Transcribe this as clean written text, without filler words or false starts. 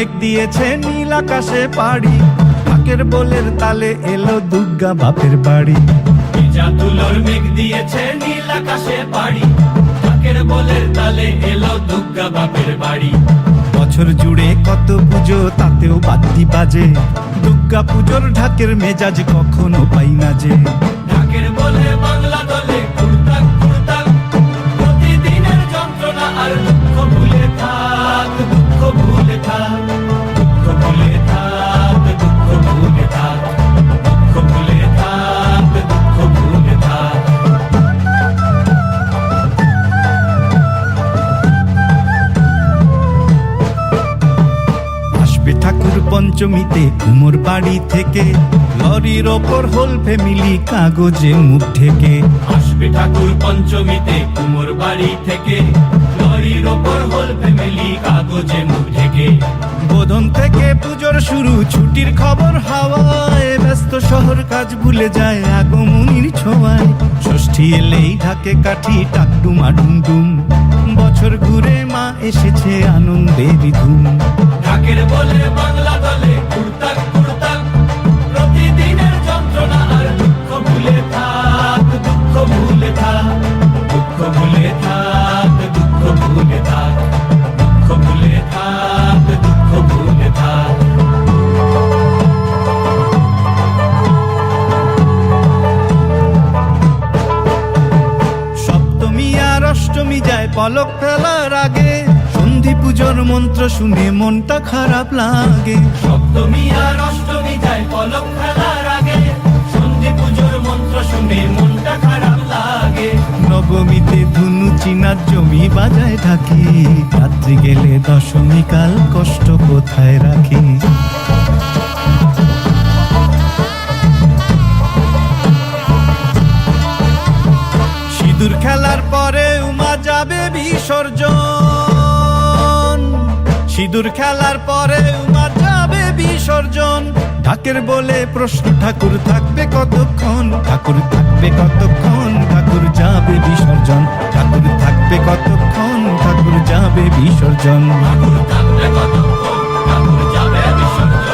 মেঘ দিয়েছে নীল আকাশে পাড়ি, ঢাকের বোলের তালে এলো দুর্গা বাপের বাড়ি। ভিজা তুলোর মেঘ দিয়েছে নীল আকাশে পাড়ি, ঢাকের বোলের তালে এলো দুর্গা বাপের বাড়ি। বছর জুড়ে কত পুজো তাতেও বাদ্যি বাজে, দুর্গা পুজোর ঢাকের মেজাজ কখনো পাই না যে। ঢাকের বোলে বাংলা দলে কুড়তাক কুড়তাক, প্রতিদিনের যন্ত্রণা আর দুঃখ ভুলে থাক, দুঃখ ভুলে থাক, দুঃখ ভুলে থাক, দুঃখ ভুলে থাক, দুঃখ ভুলে থাক, দুঃখ ভুলে থাক। আসবে ঠাকুর পঞ্চমীতে কুমোর বাড়ি থেকে, লরির ওপর হোল ফ্যামিলি কাগজে মুখ ঢেকে। আসবে ঠাকুর পঞ্চমীতে কুমোর বাড়ি থেকে, লরির ওপর হোল ফ্যামিলি কাগজে মুখ ঢেকে। বোধন থেকে পুজোর শুরু, ছুটির খবর হাওয়ায়, ব্যস্ত শহর কাজ ভুলে যায় আগমনীর ছোঁয়ায়। ষষ্ঠী এলেই ঢাকে কাঠি টাকডুমা ডুমডুম, বছর ঘুরে মা এসেছে আনন্দের ধুম। ঢাকের বলে বাংলা দলে কুড়তাক কুড়তাক, প্রতিদিনের যন্ত্রণা আর দুঃখ ভুলে থাক, দুঃখ ভুলে থাক, দুঃখ ভুলে থাক, দুঃখ ভুলে থাক, দুঃখ ভুলে থাক, দুঃখ ভুলে থাক। সপ্তমী আর অষ্টমী যায় পলক ফেলার আগে, সন্ধি পুজোর মন্ত্র শুনে মনটা খারাপ লাগে। সপ্তমী আর অষ্টমী যায় পলক ফেলার আগে, সন্ধি পুজোর মন্ত্র শুনে মনটা খারাপ লাগে। নবমীতে ধুনু চিনার জমি বাজায় থাকি, রাত্রি গেলে দশমী কাল কষ্ট কোথায় রাখি। সিঁদুর খেলার পরে উমা যাবে বিসর্জন, সিঁদুর খেলার পরে উমা যাবে বিসর্জন। ঢাকের বলে প্রশ্ন ঠাকুর থাকবে কতক্ষণ, ঠাকুর থাকবে কতক্ষণ, ঠাকুর যাবে বিসর্জন। ঠাকুর থাকবে কতক্ষণ, ঠাকুর যাবে বিসর্জন। ঠাকুর থাকবে কতক্ষণ, ঠাকুর যাবে বিসর্জন।